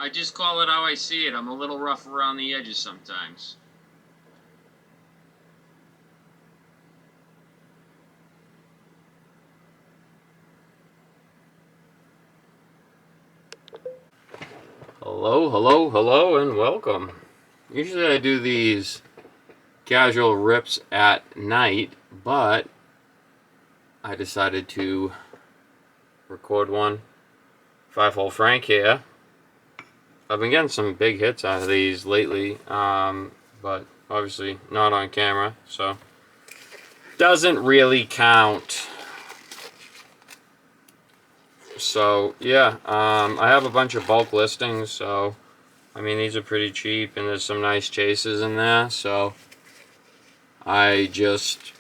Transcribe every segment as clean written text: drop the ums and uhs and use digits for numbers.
I just call it how I see it. I'm a little rough around the edges sometimes. Hello, hello, hello, and welcome. Usually I do these casual rips at night, but I decided to record one. 5-hole Frank here. I've been getting some big hits out of these lately, but obviously not on camera, so doesn't really count. So yeah, I have a bunch of bulk listings, so I mean these are pretty cheap and there's some nice chases in there, so I just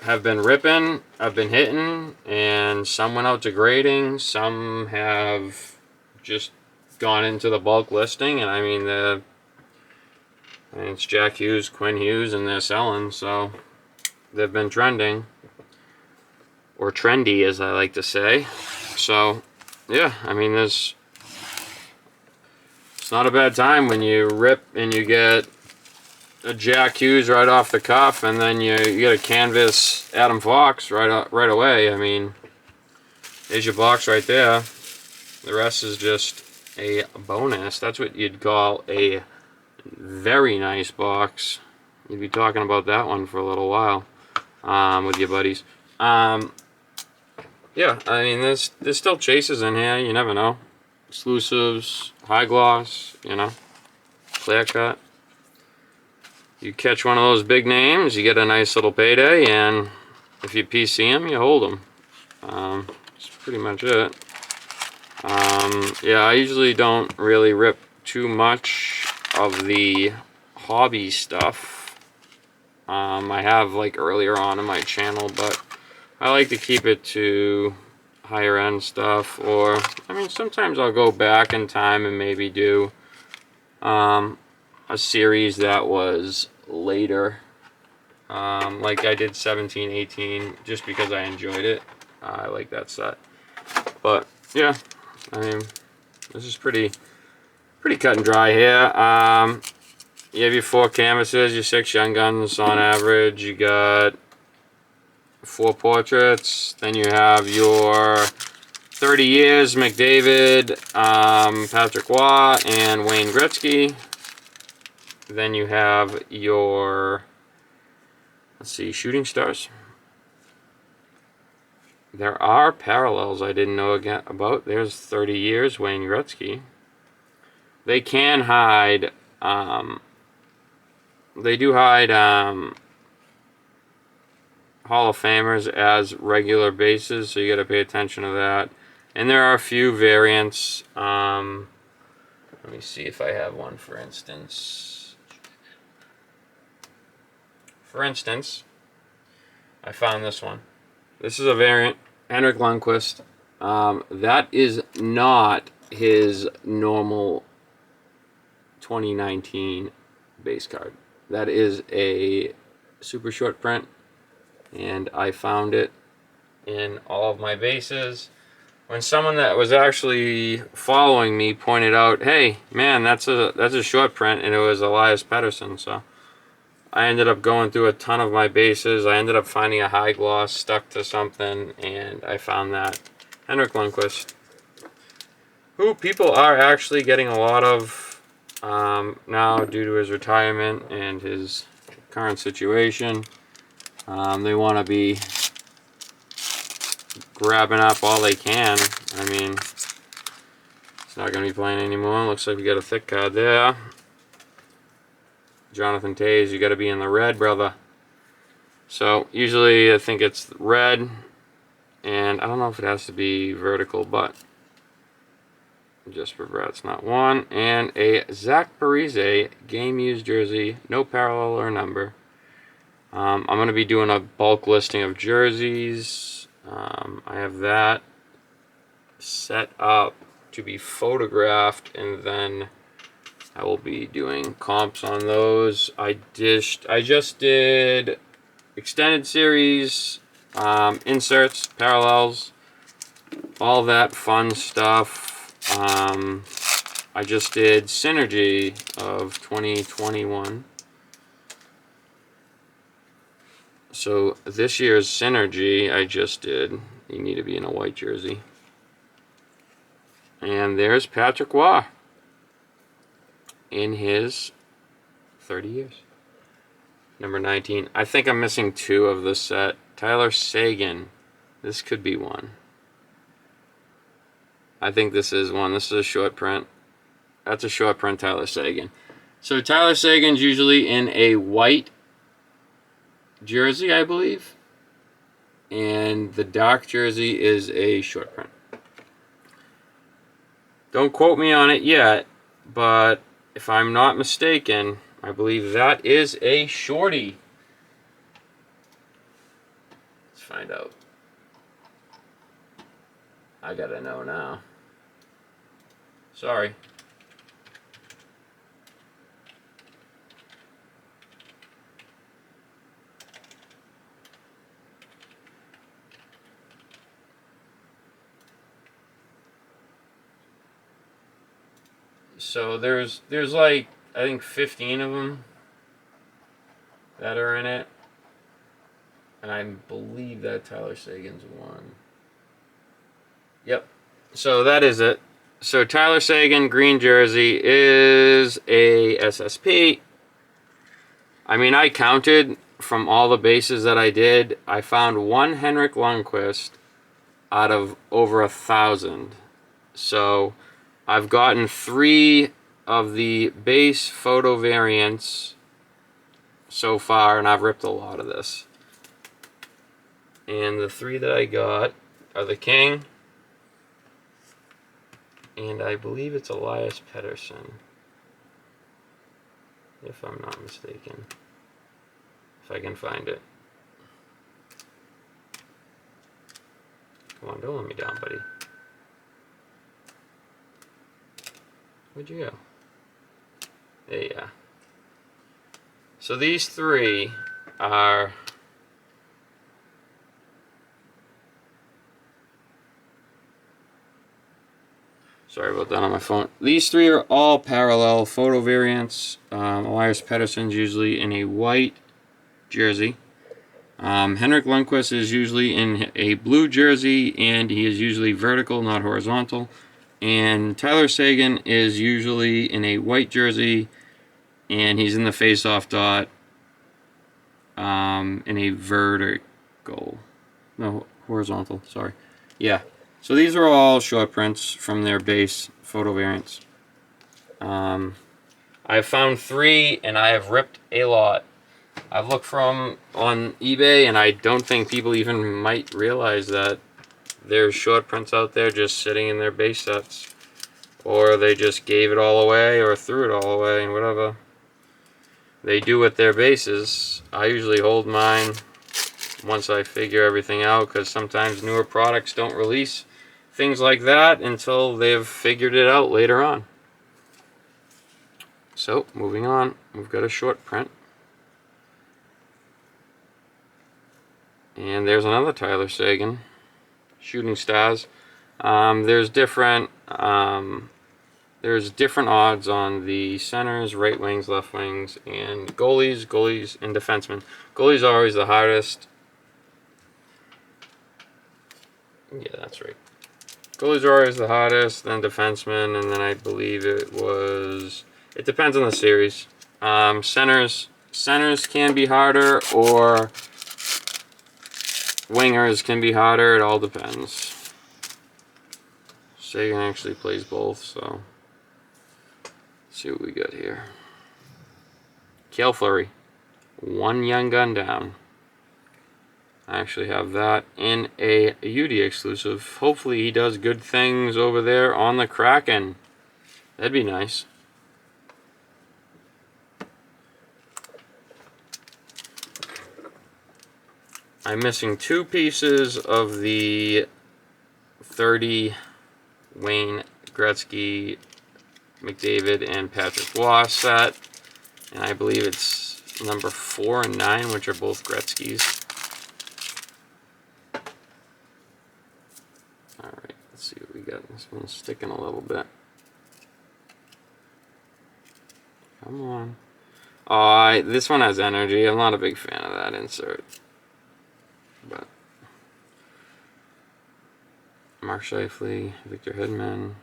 have been ripping, I've been hitting, and some went out to grading, some have just gone into the bulk listing, and I mean it's Jack Hughes, Quinn Hughes, and they're selling, so they've been trending, or trendy as I like to say. So yeah, I mean it's not a bad time when you rip and you get a Jack Hughes right off the cuff, and then you get a canvas Adam Fox right away. I mean, there's your box right there. The rest is just a bonus. That's what you'd call a very nice box. You'd be talking about that one for a little while with your buddies. Yeah, I mean, there's still chases in here. You never know. Exclusives, high gloss, you know, clear cut. You catch one of those big names, you get a nice little payday, and if you PC them, you hold them. That's pretty much it. Yeah, I usually don't really rip too much of the hobby stuff. I have like earlier on in my channel, but I like to keep it to higher end stuff, or I mean sometimes I'll go back in time and maybe do a series that was later, like I did 17, 18, just because I enjoyed it. I like that set. But yeah, I mean this is pretty cut and dry here. You have your 4 canvases, your 6 Young Guns on average. You got 4 portraits. Then you have your 30 years McDavid, Patrick Waugh, and Wayne Gretzky. Then you have your, let's see, Shooting Stars. There are parallels I didn't know about. There's 30 years Wayne Gretzky. They can hide, they do hide Hall of Famers as regular bases, so you got to pay attention to that. And there are a few variants. Let me see if I have one, for instance. For instance, I found this one. This is a variant, Henrik Lundqvist. That is not his normal 2019 base card. That is a super short print, and I found it in all of my bases. When someone that was actually following me pointed out, hey man, that's a short print, and it was Elias Pettersson. So I ended up going through a ton of my bases. I ended up finding a high gloss stuck to something, and I found that Henrik Lundqvist, who people are actually getting a lot of now due to his retirement and his current situation. They want to be grabbing up all they can. I mean, it's not going to be playing anymore. Looks like we got a thick card there. Jonathan Toews, you got to be in the red, brother. So usually I think it's red, and I don't know if it has to be vertical, but just for Brett's not one. And a Zach Parise game used jersey, no parallel or number. I'm going to be doing a bulk listing of jerseys. I have that set up to be photographed, and then I will be doing comps on those. I just did extended series, inserts, parallels, all that fun stuff. I just did Synergy of 2021. So this year's Synergy I just did. You need to be in a white jersey. And there's Patrick Waugh in his 30 years. Number 19. I think I'm missing 2 of this set. Tyler Seguin. This could be one. I think this is one. This is a short print. That's a short print Tyler Seguin. So Tyler Seguin's usually in a white jersey, I believe. And the dark jersey is a short print. Don't quote me on it yet, but if I'm not mistaken, I believe that is a shorty. Let's find out. I gotta know now. Sorry. So there's like, I think 15 of them that are in it. And I believe that Tyler Seguin's one. Yep. So that is it. So Tyler Seguin green jersey is a SSP. I mean, I counted from all the bases that I did. I found one Henrik Lundqvist out of over 1,000. So I've gotten 3 of the base photo variants so far, and I've ripped a lot of this. And the 3 that I got are the King, and I believe it's Elias Pettersson, if I'm not mistaken. If I can find it. Come on, don't let me down, buddy. Where'd you go? There you are. So these 3 are... Sorry about that on my phone. These 3 are all parallel photo variants. Elias Pettersson's usually in a white jersey. Henrik Lundqvist is usually in a blue jersey, and he is usually vertical, not horizontal. And Tyler Seguin is usually in a white jersey, and he's in the face-off dot in a vertical. No, horizontal, sorry. Yeah. So these are all short prints from their base photo variants. I've found 3, and I have ripped a lot. I've looked from on eBay, and I don't think people even might realize that there's short prints out there just sitting in their base sets. Or they just gave it all away or threw it all away, and whatever they do with their bases. I usually hold mine once I figure everything out, because sometimes newer products don't release things like that until they've figured it out later on. So, moving on, we've got a short print. And there's another Tyler Seguin. Shooting Stars. There's different odds on the centers, right wings, left wings, and goalies, and defensemen. Goalies are always the hardest. Yeah, that's right. Goalies are always the hardest, then defensemen, and then I believe it depends on the series. Centers can be harder, or wingers can be harder. It all depends. Seguin actually plays both, so let's see what we got here. Cale Fleury, 1 young gun down. I actually have that in a UD exclusive. Hopefully he does good things over there on the Kraken. That'd be nice. I'm missing 2 pieces of the 30 Wayne Gretzky, McDavid, and Patrick Waugh set. And I believe it's number 4 and 9, which are both Gretzky's. Alright, let's see what we got. This one's sticking a little bit. Come on. Oh, this one has energy. I'm not a big fan of that insert. But Mark Scheifele, Victor Hedman,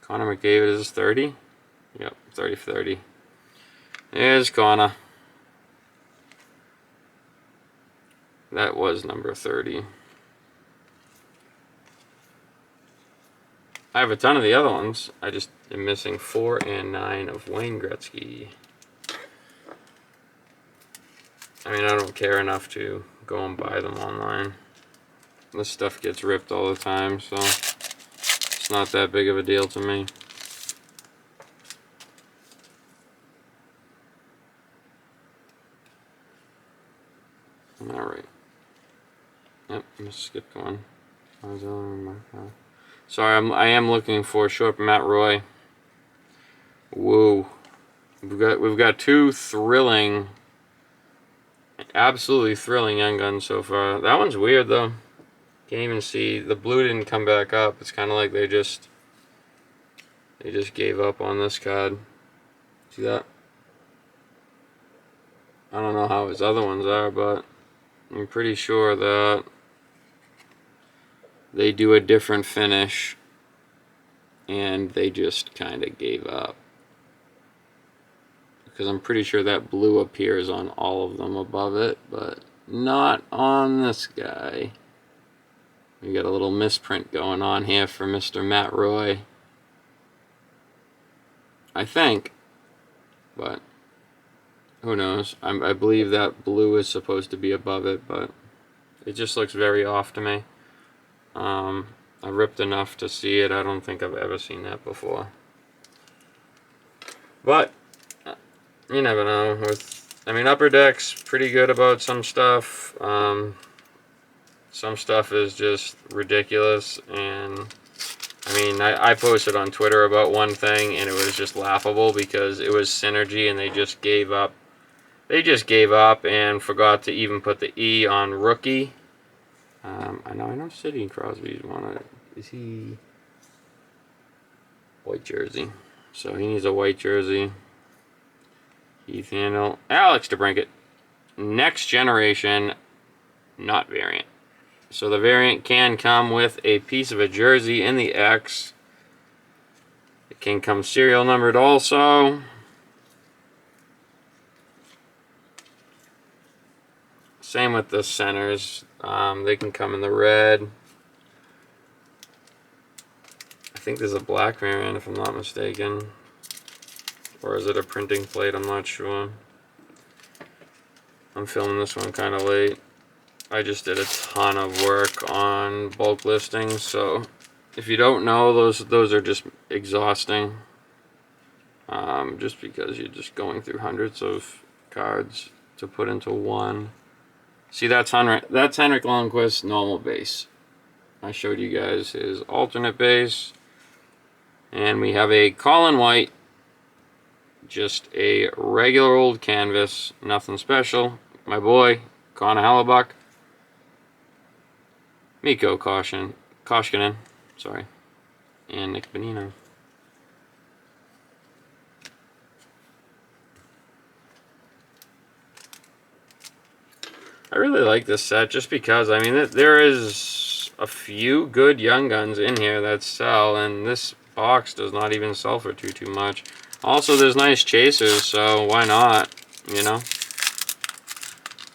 Connor McDavid is 30. Yep, 30 for 30. There's Connor. That was number 30. I have a ton of the other ones. I just am missing 4 and 9 of Wayne Gretzky. I mean, I don't care enough to go and buy them online. This stuff gets ripped all the time, so it's not that big of a deal to me. Alright. Yep, let's skip one. Sorry, I am looking for short Matt Roy. Whoa. We've got 2 thrilling, absolutely thrilling young guns so far. That one's weird though. Can't even see. The blue didn't come back up. It's kind of like they just gave up on this card. See that? I don't know how his other ones are, but I'm pretty sure that they do a different finish and they just kind of gave up. Because I'm pretty sure that blue appears on all of them above it, but not on this guy. We got a little misprint going on here for Mr. Matt Roy. I think, but who knows? I believe that blue is supposed to be above it, but it just looks very off to me. I ripped enough to see it. I don't think I've ever seen that before. But you never know. I mean, Upper Deck's pretty good about some stuff. Some stuff is just ridiculous, and I mean, I posted on Twitter about one thing, and it was just laughable because it was Synergy, and they just gave up. They just gave up and forgot to even put the E on Rookie. I know Sidney Crosby's one. Is he white jersey? So he needs a white jersey. Keith Handel, Alex DeBrincat, next generation, not variant. So the variant can come with a piece of a jersey in the X. It can come serial numbered also. Same with the centers. They can come in the red. I think there's a black variant if I'm not mistaken. Or is it a printing plate? I'm not sure. I'm filming this one kind of late. I just did a ton of work on bulk listings, so if you don't know, those are just exhausting. Just because you're just going through hundreds of cards to put into one. See, that's Henrik Lundqvist normal base. I showed you guys his alternate base. And we have a Colin White, just a regular old canvas, nothing special. My boy, Connor Hellebuck. Mikko Koskinen, sorry, and Nick Bonino. I really like this set just because, I mean, there is a few good young guns in here that sell, and this box does not even sell for too much. Also, there's nice chasers, so why not, you know?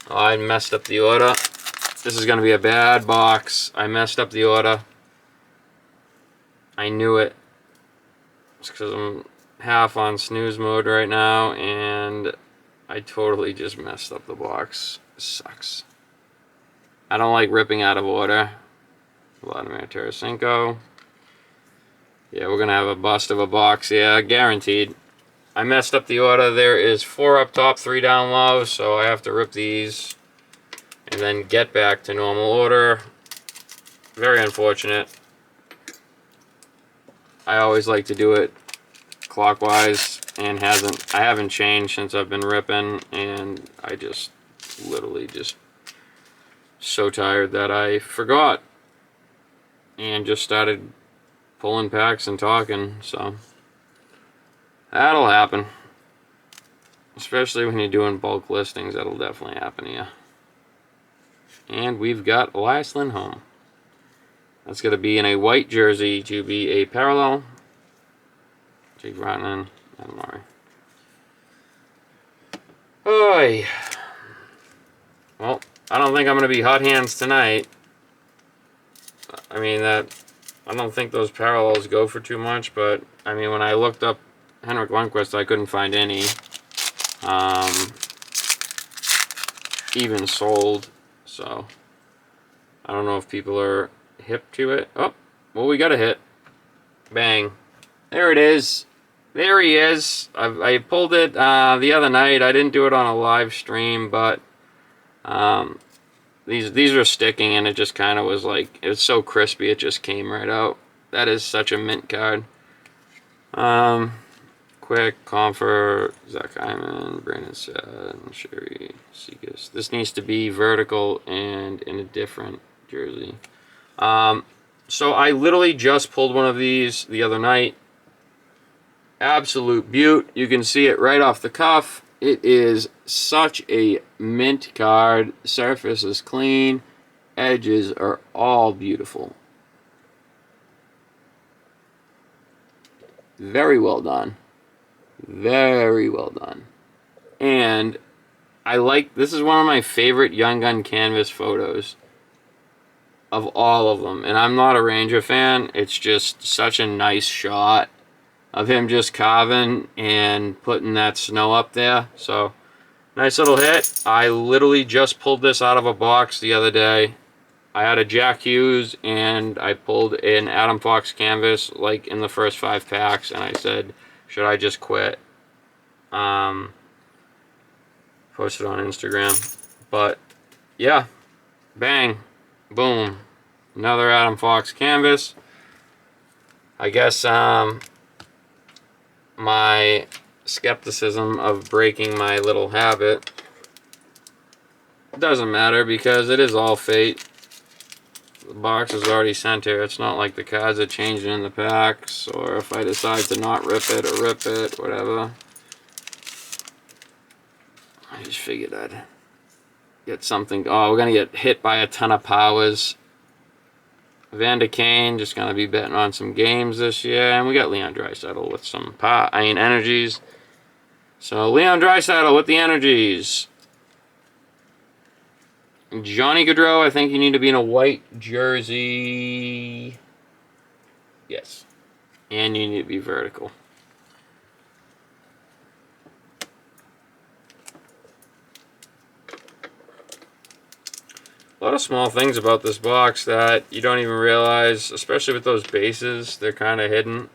Oh, I messed up the order. This is going to be a bad box. I messed up the order. I knew it. It's because I'm half on snooze mode right now, and I totally just messed up the box. It sucks. I don't like ripping out of order. Vladimir Tarasenko. Yeah, we're going to have a bust of a box. Yeah, guaranteed. I messed up the order. There is 4 up top, 3 down low, so I have to rip these and then get back to normal order. Very unfortunate. I always like to do it clockwise, and I haven't changed since I've been ripping, and I just literally just so tired that I forgot and just started pulling packs and talking, so that'll happen. Especially when you're doing bulk listings, that'll definitely happen to you. And we've got Elias Lindholm. That's going to be in a white jersey to be a parallel. Jake Vatanen, Adam Murray. Oy. Well, I don't think I'm going to be hot hands tonight. I mean, I don't think those parallels go for too much, but I mean, when I looked up Henrik Lundqvist, I couldn't find any even sold. So I don't know if people are hip to it. Oh, well, we got a hit. Bang. There it is. There he is. I pulled it the other night. I didn't do it on a live stream, but these are sticking, and it just kind of was like, it was so crispy, it just came right out. That is such a mint card. Quick, Comfort, Zach Hyman, Brandon Saad, Sherry, Segas. This needs to be vertical and in a different jersey. So I literally just pulled one of these the other night. Absolute beaut. You can see it right off the cuff. It is such a mint card. Surface is clean. Edges are all beautiful. Very well done. Very well done. And I like, this is one of my favorite Young Gun canvas photos of all of them. And I'm not a Ranger fan. It's just such a nice shot of him just carving and putting that snow up there. So, nice little hit. I literally just pulled this out of a box the other day. I had a Jack Hughes and I pulled an Adam Fox canvas like in the first 5 packs, and I said, should I just quit? Posted on Instagram. But yeah, bang, boom, another Adam Fox canvas. I guess my skepticism of breaking my little habit doesn't matter because it is all fate. The box is already sent here. It's not like the cards are changing in the packs, or if I decide to not rip it or rip it, whatever. I just figured I'd get something. Oh, we're going to get hit by a ton of powers. Vander Kane, just going to be betting on some games this year. And we got Leon Draisaitl with some energies. So Leon Draisaitl with the energies. Johnny Gaudreau, I think you need to be in a white jersey. Yes. And you need to be vertical. A lot of small things about this box that you don't even realize, especially with those bases, they're kind of hidden.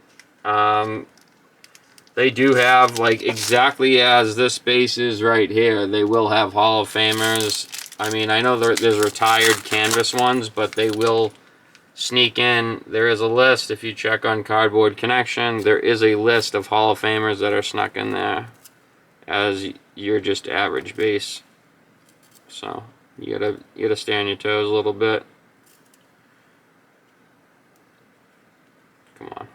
They do have, like, exactly as this base is right here, they will have Hall of Famers. I mean, I know there's retired canvas ones, but they will sneak in. There is a list, if you check on Cardboard Connection, there is a list of Hall of Famers that are snuck in there as your just average base. So you gotta stay on your toes a little bit. Come on.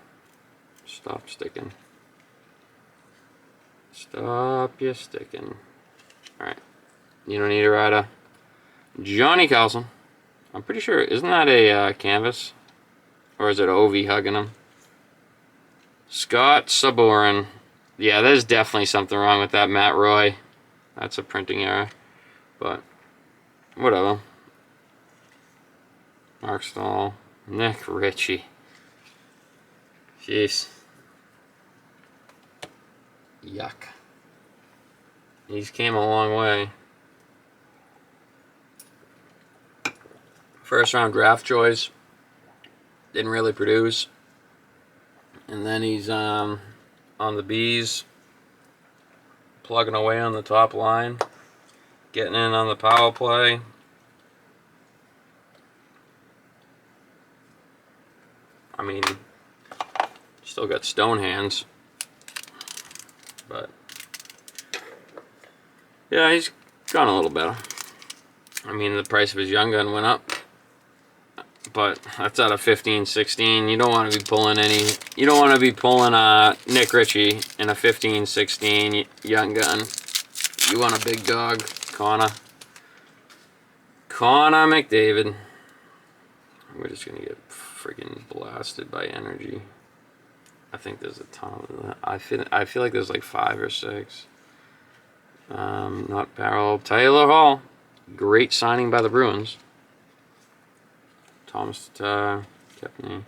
Stop sticking. Stop your sticking. Alright. You don't need a rider. Johnny Carlson. I'm pretty sure, isn't that a canvas? Or is it Ovi hugging him? Scott Sabourin. Yeah, there's definitely something wrong with that Matt Roy. That's a printing error. But, whatever. Mark Stahl. Nick Ritchie. Jeez. Yuck. He's came a long way. First round draft choice. Didn't really produce. And then he's on the Bees. Plugging away on the top line. Getting in on the power play. I mean, still got stone hands. But yeah, he's gone a little better. I mean, the price of his Young Gun went up. But that's out of 15, 16. You don't want to be pulling Nick Ritchie in a 15, 16 Young Gun. You want a big dog, Connor. Connor McDavid. We're just gonna get friggin' blasted by energy. I think there's a ton of that. I feel like there's like 5 or 6. Not parallel. Taylor Hall. Great signing by the Bruins. Thomas Tatar, Kepney,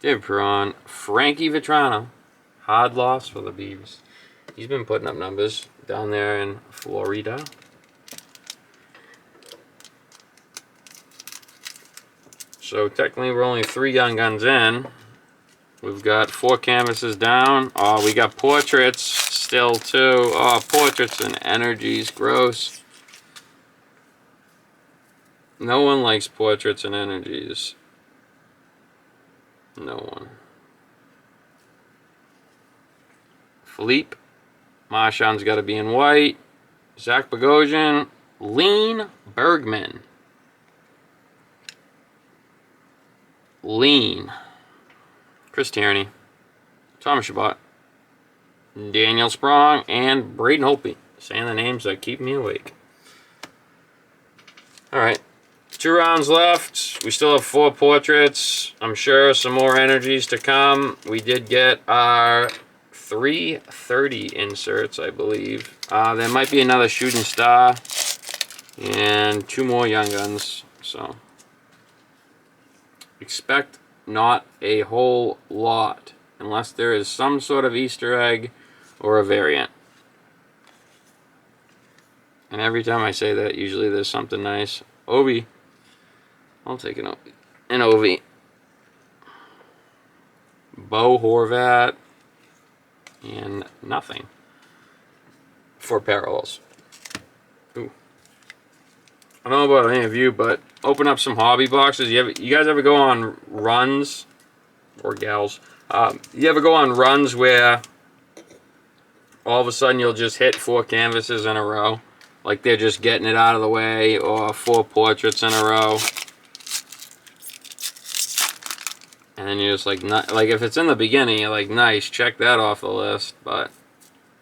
David Perron, Frankie Vetrano. Hard loss for the Beavs. He's been putting up numbers down there in Florida. So technically we're only 3 young guns in. We've got 4 canvases down. Oh, we got portraits still too. Oh, portraits and energies. Gross. No one likes portraits and energies. No one. Philippe. Marchand's got to be in white. Zach Bogosian. Lean Bergman. Lean. Chris Tierney. Thomas Chabot. Daniel Sprong. And Braden Holtby. Saying the names that keep me awake. Alright. 2 rounds left. We still have 4 portraits. I'm sure some more energies to come. We did get our 330 inserts, I believe. There might be another shooting star. And 2 more young guns. So expect not a whole lot. Unless there is some sort of Easter egg or a variant. And every time I say that, usually there's something nice. Ovi. I'll take an Ovi. An Ovi. Bo Horvat. And nothing. For parallels. Ooh. I don't know about any of you, but open up some hobby boxes. You guys ever go on runs? Or gals. You ever go on runs where all of a sudden you'll just hit 4 canvases in a row? Like they're just getting it out of the way, or 4 portraits in a row. And then you're just like if it's in the beginning, you're like, nice, check that off the list. But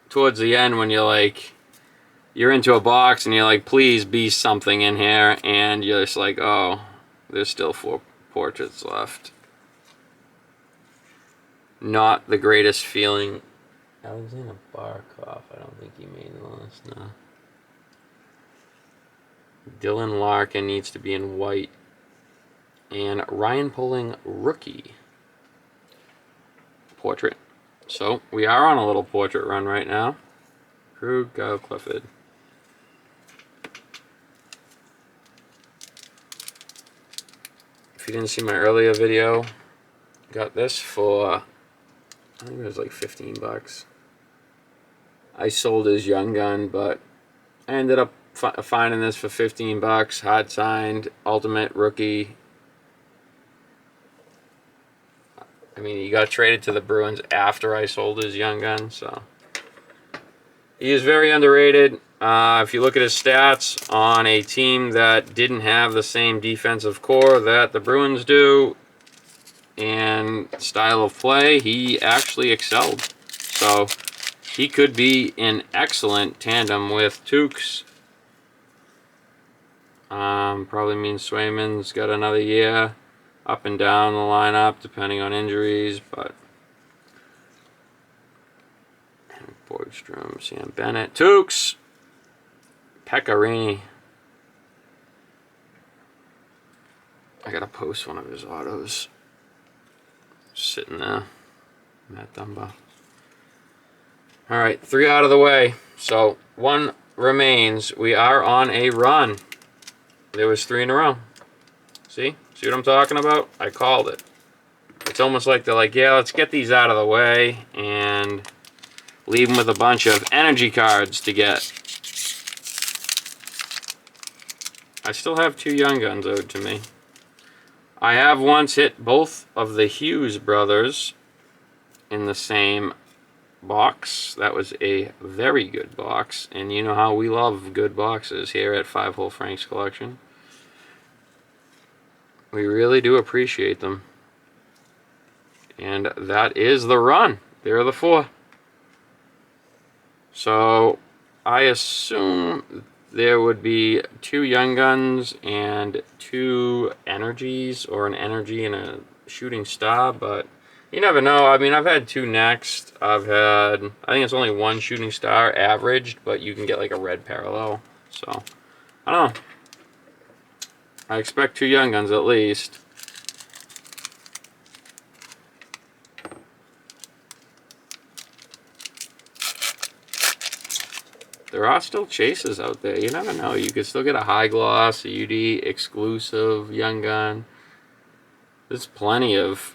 towards the end, when you're into a box and you're like, please be something in here, and you're just like, oh, there's still 4 portraits left. Not the greatest feeling. Alexander Barkov, I don't think he made the list, no. Dylan Larkin needs to be in white. And Ryan Poling, rookie. Portrait. So, we are on a little portrait run right now. Krug, Kyle Clifford. If you didn't see my earlier video, got this for, I think it was like 15 bucks. I sold his young gun, but I ended up finding this for 15 bucks. Hard signed, ultimate rookie. I mean, he got traded to the Bruins after I sold his young gun, so he is very underrated. If you look at his stats on a team that didn't have the same defensive core that the Bruins do and style of play, he actually excelled. So he could be an excellent tandem with Tukes. Probably means Swayman's got another year up and down the lineup depending on injuries, but Borgstrom, Sam Bennett, Tukes, Pekka. I gotta post one of his autos. Sitting there. Matt Dumba. Alright, 3 out of the way. So 1 remains. We are on a run. There was 3 in a row. See what I'm talking about? I called it. It's almost like they're like, yeah, let's get these out of the way and leave them with a bunch of energy cards to get. I still have 2 young guns owed to me. I have once hit both of the Hughes brothers in the same box. That was a very good box, and you know how we love good boxes here at 5 Hole Frank's Collection. We really do appreciate them. And that is the run. There are the 4. So I assume there would be 2 Young Guns and 2 energies, or an energy and a shooting star, but you never know. I mean, I've had 2 next. I think it's only 1 shooting star averaged, but you can get like a red parallel. So, I don't know. I expect 2 Young Guns at least. There are still chases out there. You never know. You could still get a high gloss, a UD exclusive Young Gun. There's plenty of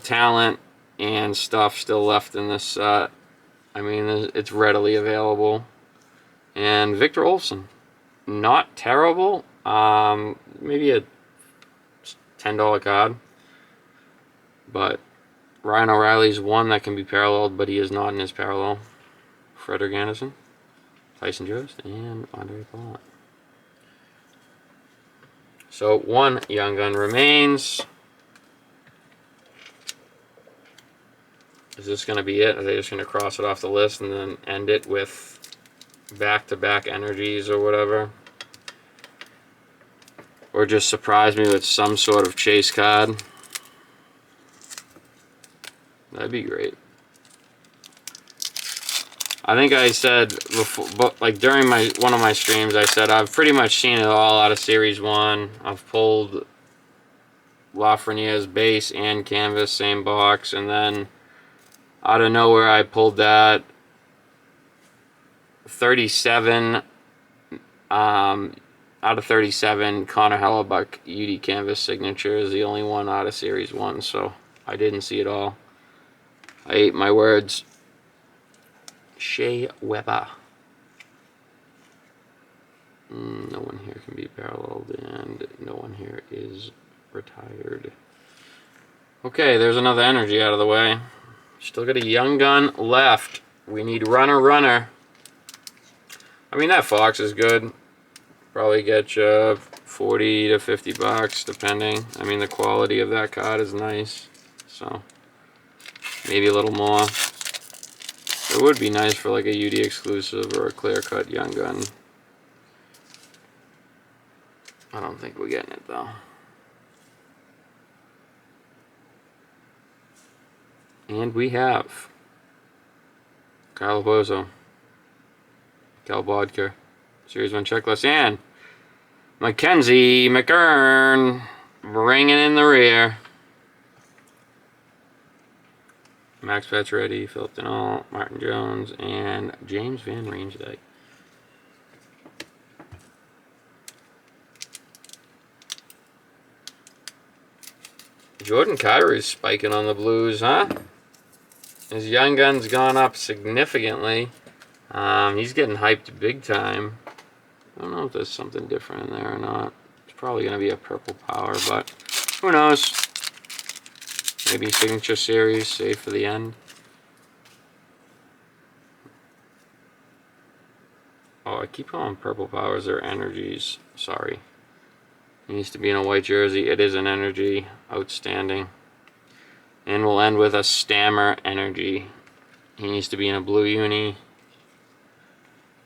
talent and stuff still left in this set. I mean, it's readily available. And Victor Olsen, not terrible. Maybe a $10 card. But Ryan O'Reilly's one that can be paralleled, but he is not in his parallel. Frederick Anderson, Tyson Jost, and Andre Palat. So 1 Young Gun remains. Is this going to be it? Are they just going to cross it off the list and then end it with back-to-back energies or whatever? Or just surprise me with some sort of chase card? That'd be great. I think I said before, but like during one of my streams, I said I've pretty much seen it all out of Series 1. I've pulled Lafreniere's base and canvas, same box, and then out of nowhere I pulled that 37 out of 37 Connor Hellebuck UD canvas signature is the only one out of Series 1, so I didn't see it all. I ate my words. Shea Weber. No one here can be paralleled, and no one here is retired. Okay, there's another energy out of the way. Still got a Young Gun left. We need runner. I mean, that Fox is good. Probably get you 40 to 50 bucks, depending. I mean, the quality of that card is nice, so maybe a little more. It would be nice for like a UD exclusive or a clear-cut Young Gun. I don't think we're getting it, though. And we have Kyle Bozo, Cal Bodker, Series 1 checklist, and Mackenzie McEachern bringing in the rear. Max Pacioretty, Philip Denault, Martin Jones, and James Van Riemsdyk. Jordan Kyrie's spiking on the Blues, huh? His Young Gun's gone up significantly. He's getting hyped big time. I don't know if there's something different in there or not. It's probably going to be a purple power, but who knows? Maybe Signature Series, save for the end. Oh, I keep calling purple powers or energies. Sorry. He needs to be in a white jersey. It is an energy. Outstanding. And we'll end with a Stammer energy. He needs to be in a blue uni.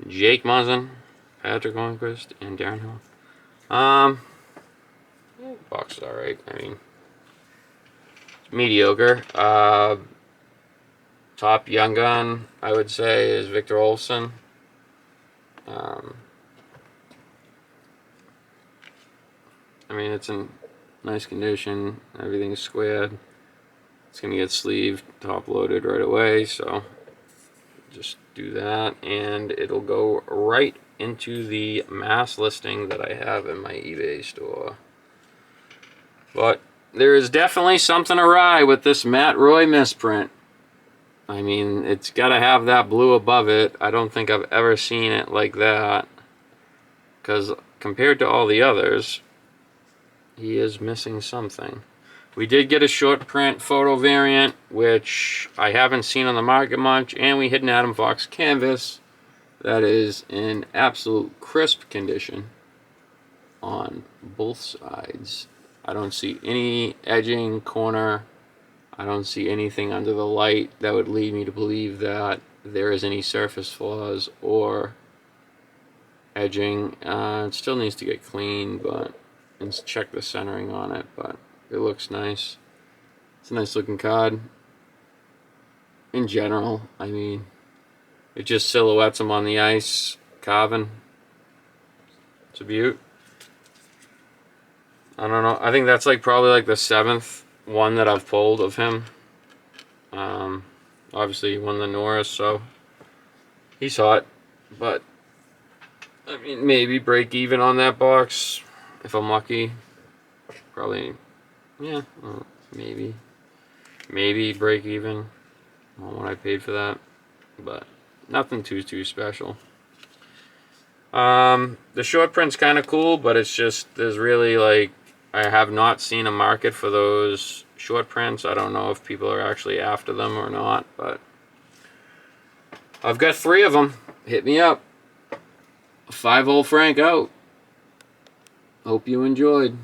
Jake Muzzin, Patrick Lundqvist, and Darren Hill. Yeah, the box is alright. I mean, it's mediocre. Top Young Gun, I would say, is Victor Olsen. I mean, it's in nice condition. Everything's squared. It's going to get sleeved, top loaded right away, so just do that, and it'll go right into the mass listing that I have in my eBay store. But there is definitely something awry with this Matt Roy misprint. I mean, it's got to have that blue above it. I don't think I've ever seen it like that, because compared to all the others, he is missing something. We did get a short print photo variant, which I haven't seen on the market much, and we hit an Adam Fox canvas that is in absolute crisp condition on both sides. I don't see any edging, corner. I don't see anything under the light that would lead me to believe that there is any surface flaws or edging. It still needs to get cleaned, but and check the centering on it, but it looks nice. It's a nice looking card. In general, I mean, it just silhouettes them on the ice, carving. It's a beaut. I don't know. I think that's like probably like the 7th one that I've pulled of him. Obviously he won the Norris, so he's hot. But I mean, maybe break even on that box if I'm lucky. Probably, yeah, maybe break even on what I paid for that, but nothing too special. The short print's kind of cool, but it's just there's really like I have not seen a market for those short prints. I don't know if people are actually after them or not, but I've got 3 of them. Hit me up. 5 Old Frank out. Hope you enjoyed.